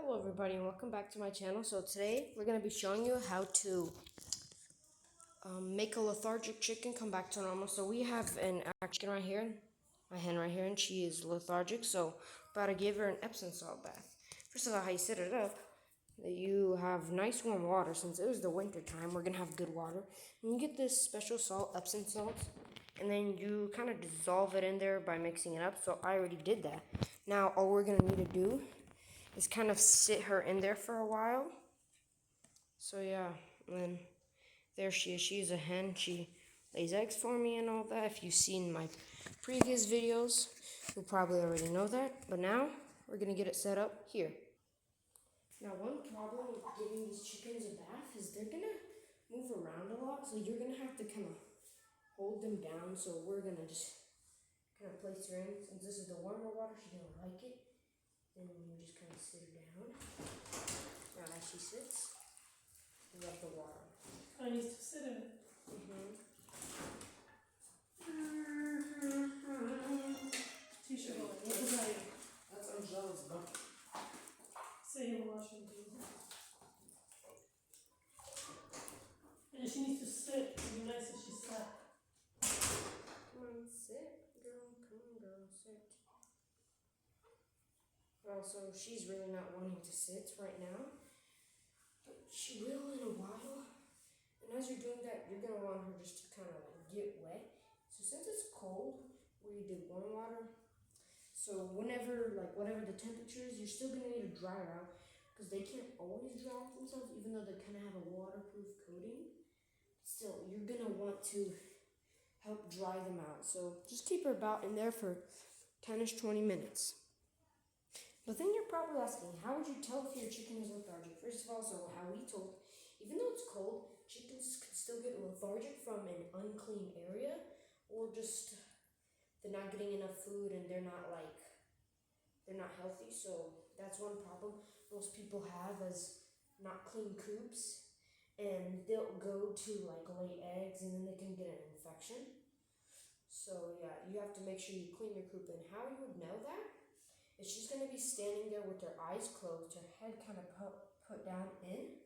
Hello everybody and welcome back to my channel. So today we're going to be showing you how to make a lethargic chicken come back to normal. So we have an chicken right here, my hen right here, and she is lethargic. So about to give her an Epsom salt bath. First of all, how you set it up, that you have nice warm water. Since it was the winter time, we're going to have good water. And you get this special salt, Epsom salt, and then you kind of dissolve it in there by mixing it up. So I already did that. Now all we're going to need to do is kind of sit her in there for a while. So yeah, and then there she is. She's a hen. She lays eggs for me and all that. If you've seen my previous videos, you'll probably already know that. But now we're gonna get it set up here. Now one problem with giving these chickens a bath is they're gonna move around a lot. So you're gonna have to kind of hold them down. So we're gonna just kind of place her in. Since this is the warmer water, she's gonna like it. Then you just kind of sit her down. Now as she sits, you let the water. I need to sit in it. T-shirt on. What was that? That's Angela's bucket. Say him washing too. And she needs to sit. It'd be nice if she sat. Come on, sit, girl. Come on, girl, sit. Also, she's really not wanting to sit right now, but she will in a while. And as you're doing that, you're gonna want her just to kind of get wet. So since it's cold, we did warm water. So whenever, whatever the temperature is, you're still gonna need to dry her out because they can't always dry out themselves, even though they kind of have a waterproof coating. Still, you're gonna want to help dry them out. So just keep her about in there for 10-ish, 20 minutes. But then you're probably asking, how would you tell if your chicken is lethargic? First of all, so how we told, even though it's cold, chickens can still get lethargic from an unclean area, or just they're not getting enough food and they're not healthy. So that's one problem most people have is not clean coops, and they'll go to lay eggs and then they can get an infection. So yeah, you have to make sure you clean your coop. And how you would know that is she's going to be standing there with her eyes closed, her head kind of put down in,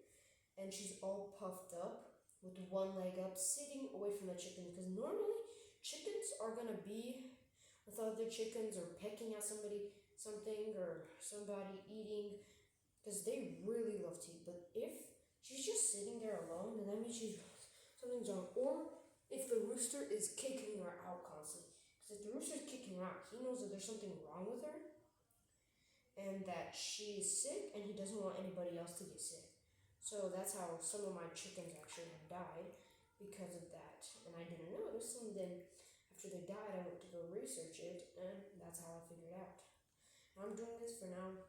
and she's all puffed up with one leg up, sitting away from the chicken. Because normally chickens are going to be with other chickens or pecking at something, or somebody eating, because they really love to eat. But if she's just sitting there alone, then that means something's wrong. Or if the rooster is kicking her out constantly. Because if the rooster is kicking her out, he knows that there's something wrong with her and that she is sick and he doesn't want anybody else to get sick. So that's how some of my chickens actually have died because of that. And I didn't notice, and then after they died, I went to go research it, and that's how I figured out. And I'm doing this for now,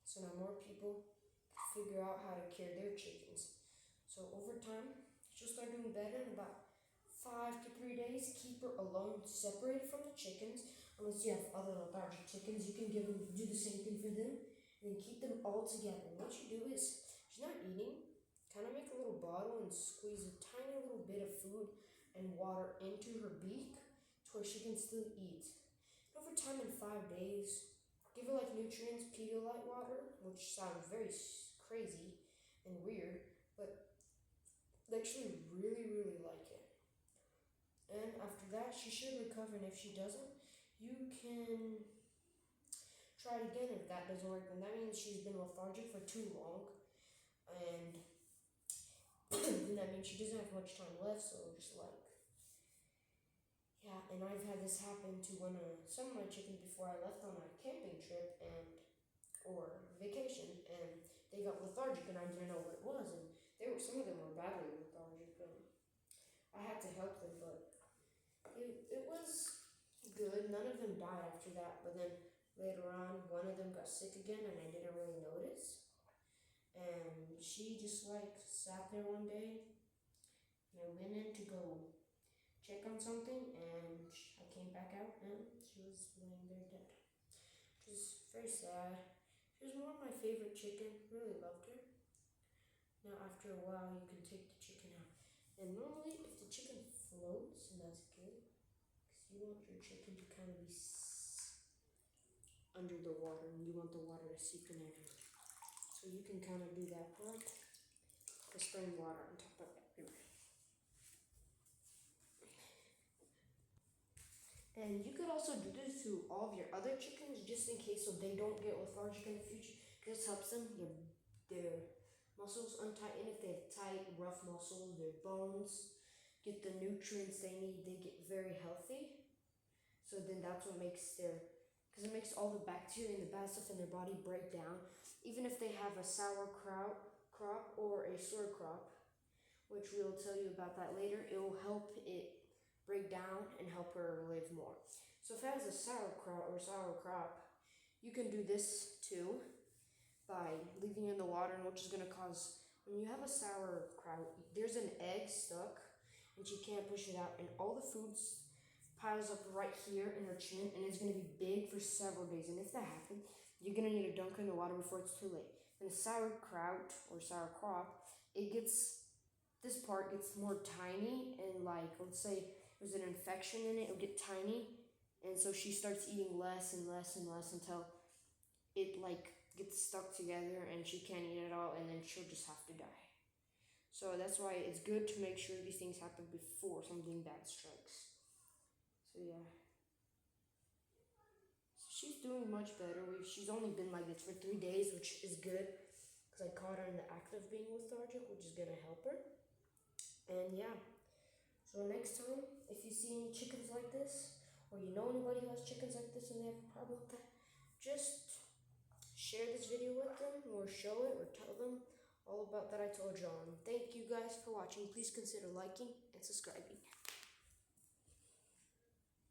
so now more people can figure out how to care their chickens. So over time, she'll start doing better. In about 5 to 3 days, keep her alone, separated from the chickens. Unless you have other lethargic chickens, you can do the same thing for them, and then keep them all together. And what you do is, she's not eating, kind of make a little bottle and squeeze a tiny little bit of food and water into her beak to where she can still eat. And over time, in 5 days, give her nutrients, Pedialyte water, which sounds very crazy and weird, but they actually really, really like it. And after that, she should recover, and if she doesn't, you can try it again. If that doesn't work, then that means she's been lethargic for too long, and then that means she doesn't have much time left. So just yeah, and I've had this happen to some of my chickens before I left on a camping trip or vacation, and they got lethargic, and I didn't know what it was, and some of them were badly lethargic, and I had to help them, but it was good. None of them died after that, but then later on, one of them got sick again, and I didn't really notice. And she just sat there one day, and I went in to go check on something, and I came back out, and she was laying there dead. It was very sad. She was one of my favorite chicken. Really loved her. Now after a while, you can take the chicken out. And normally, if the chicken floats, and that's good, because you want your chicken to kind of be under the water, and you want the water to seep in there. So you can kind of do that part. Just spraying water on top of everywhere. And you could also do this to all of your other chickens just in case so they don't get lethargic in the future. This helps them, their muscles untighten if they have tight, rough muscles, their bones get the nutrients they need, they get very healthy. So then that's what makes because it makes all the bacteria and the bad stuff in their body break down. Even if they have a crop or a sour crop, which we'll tell you about that later, it will help it break down and help her live more. So if it has a sauerkraut or sour crop, you can do this too by leaving it in the water, which is going to cause, when you have a sauerkraut, there's an egg stuck and she can't push it out, and all the food piles up right here in her chin, and it's going to be big for several days. And if that happens, you're going to need to dunk her in the water before it's too late. And the sauerkraut or sour crop, this part gets more tiny, and like, let's say there's an infection in it, it'll get tiny, and so she starts eating less and less and less until it like gets stuck together and she can't eat it all, and then she'll just have to die. So that's why it's good to make sure these things happen before something bad strikes. So yeah. So she's doing much better. She's only been like this for 3 days, which is good because I caught her in the act of being lethargic, which is gonna help her. And yeah. So next time, if you see any chickens like this, or you know anybody who has chickens like this and they have a problem with that, just share this video with them, or show it, or tell them all about that I told you on. Thank you guys for watching. Please consider liking and subscribing.